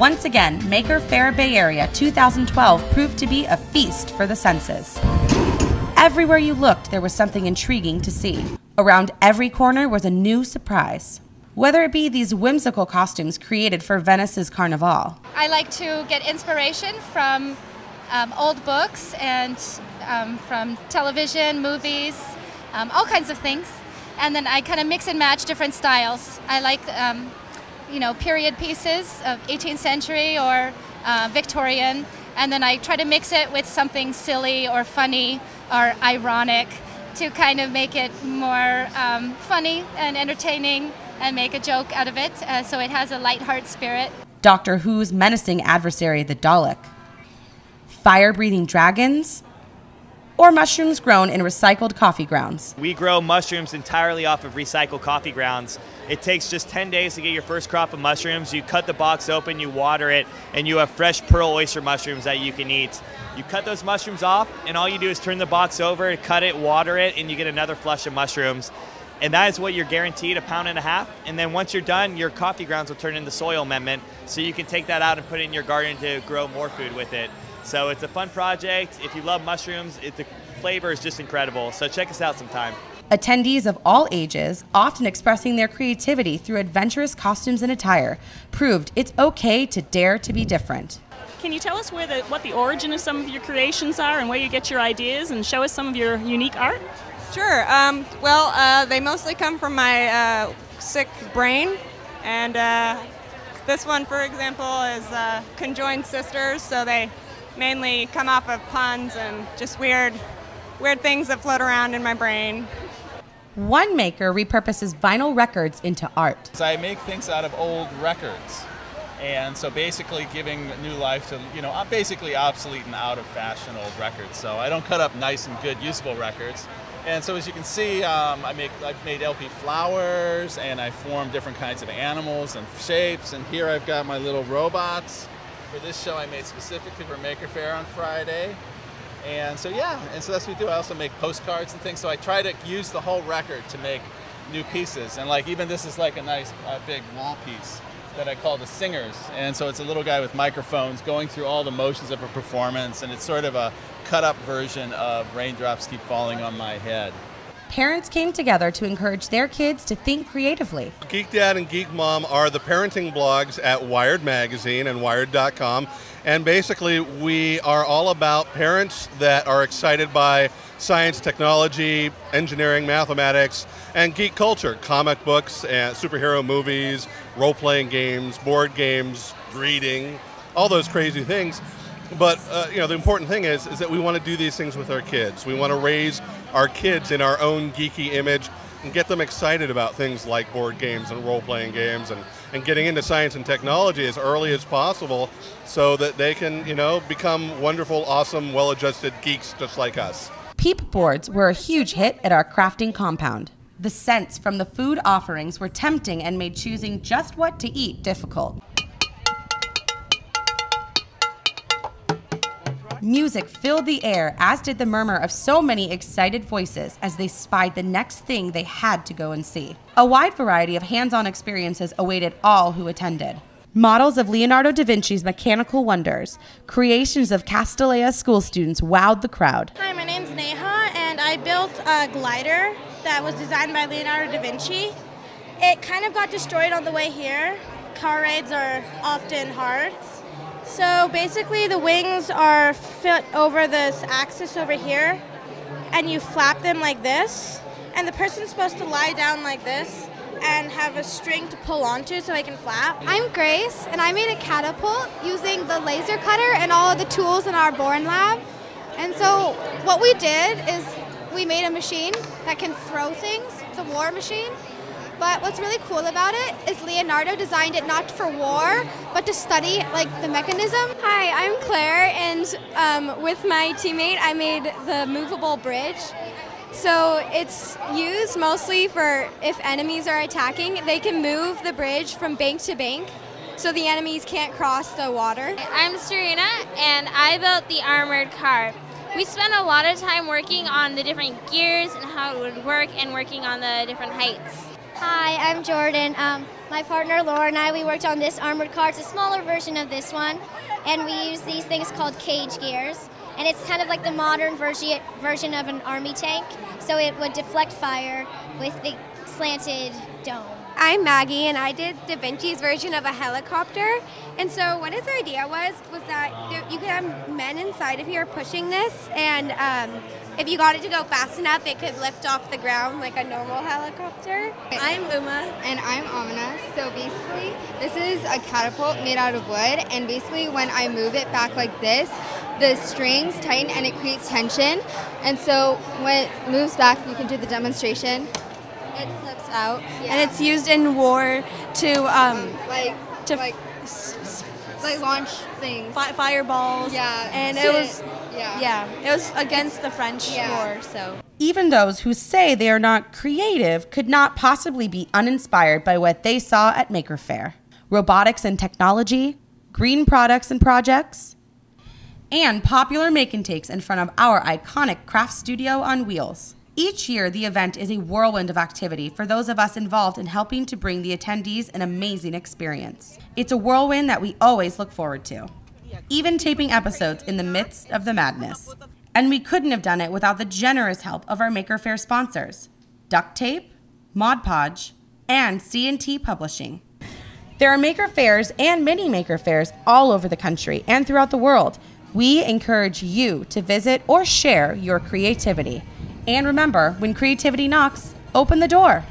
Once again, Maker Faire Bay Area 2012 proved to be a feast for the senses. Everywhere you looked, there was something intriguing to see. Around every corner was a new surprise. Whether it be these whimsical costumes created for Venice's Carnival. I like to get inspiration from old books and from television, movies, all kinds of things. And then I kind of mix and match different styles. I like, period pieces of 18th century or Victorian. And then I try to mix it with something silly or funny or ironic to kind of make it more funny and entertaining and make a joke out of it, so it has a lighthearted spirit. Doctor Who's menacing adversary, the Dalek. Fire-breathing dragons? Or mushrooms grown in recycled coffee grounds? We grow mushrooms entirely off of recycled coffee grounds. It takes just 10 days to get your first crop of mushrooms. You cut the box open, you water it, and you have fresh pearl oyster mushrooms that you can eat. You cut those mushrooms off, and all you do is turn the box over, cut it, water it, and you get another flush of mushrooms. And that is what you're guaranteed, 1.5 pounds. And then once you're done, your coffee grounds will turn into soil amendment, so you can take that out and put it in your garden to grow more food with it. So it's a fun project. If you love mushrooms, the flavor is just incredible. So check us out sometime. Attendees of all ages, often expressing their creativity through adventurous costumes and attire, proved it's okay to dare to be different. Can you tell us what the origin of some of your creations are and where you get your ideas, and show us some of your unique art? Sure. They mostly come from my sick brain, and this one, for example, is conjoined sisters, so they mainly come off of puns and just weird things that float around in my brain. One maker repurposes vinyl records into art. I make things out of old records, and so basically giving new life to, basically obsolete and out of fashion old records. So I don't cut up nice and good usable records. And so as you can see, I've made LP flowers, and I form different kinds of animals and shapes. And here I've got my little robots. For this show I made specifically for Maker Faire on Friday. And so that's what we do. I also make postcards and things. So I try to use the whole record to make new pieces. And even this is like a nice big wall piece that I call the Singers. And so it's a little guy with microphones going through all the motions of a performance, and it's sort of a cut-up version of Raindrops Keep Falling on My Head. Parents came together to encourage their kids to think creatively. Geek Dad and Geek Mom are the parenting blogs at Wired Magazine and Wired.com. And basically, we are all about parents that are excited by science, technology, engineering, mathematics, and geek culture, comic books, and superhero movies, role-playing games, board games, reading, all those crazy things. But the important thing is that we want to do these things with our kids. We want to raise our kids in our own geeky image and get them excited about things like board games and role-playing games and getting into science and technology as early as possible so that they can, become wonderful, awesome, well-adjusted geeks just like us. Peep boards were a huge hit at our crafting compound. The scents from the food offerings were tempting and made choosing just what to eat difficult. Music filled the air, as did the murmur of so many excited voices as they spied the next thing they had to go and see. A wide variety of hands-on experiences awaited all who attended. Models of Leonardo da Vinci's mechanical wonders, creations of Castellea school students wowed the crowd. Hi, my name's Neha, and I built a glider that was designed by Leonardo da Vinci. It kind of got destroyed on the way here. Car rides are often hard. So basically the wings are fit over this axis over here, and you flap them like this, and the person's supposed to lie down like this and have a string to pull onto so I can flap. I'm Grace, and I made a catapult using the laser cutter and all of the tools in our Born Lab. And so what we did is we made a machine that can throw things. It's a war machine. But what's really cool about it is Leonardo designed it not for war, but to study the mechanism. Hi, I'm Claire, and with my teammate I made the movable bridge. So it's used mostly for if enemies are attacking, they can move the bridge from bank to bank so the enemies can't cross the water. I'm Serena, and I built the armored car. We spent a lot of time working on the different gears and how it would work and working on the different heights. Hi, I'm Jordan. My partner Laura and I, we worked on this armored car. It's a smaller version of this one, and we use these things called cage gears. And it's kind of like the modern version of an army tank, so it would deflect fire with the slanted dome. I'm Maggie, and I did Da Vinci's version of a helicopter. And so what his idea was that you could have men inside of here pushing this, and if you got it to go fast enough, it could lift off the ground like a normal helicopter. I'm Uma. And I'm Amina. So basically, this is a catapult made out of wood, and basically when I move it back like this, the strings tighten and it creates tension. And so when it moves back, you can do the demonstration. It flips out. Yeah. And it's used in war to launch things. Fireballs. Yeah. And it was it was against the French war, so. Even those who say they are not creative could not possibly be uninspired by what they saw at Maker Faire. Robotics and technology, green products and projects, and popular make and takes in front of our iconic craft studio on wheels. Each year, the event is a whirlwind of activity for those of us involved in helping to bring the attendees an amazing experience. It's a whirlwind that we always look forward to, even taping episodes in the midst of the madness. And we couldn't have done it without the generous help of our Maker Faire sponsors, Duct Tape, Mod Podge, and C&T Publishing. There are Maker Fairs and mini Maker Fairs all over the country and throughout the world. We encourage you to visit or share your creativity. And remember, when creativity knocks, open the door.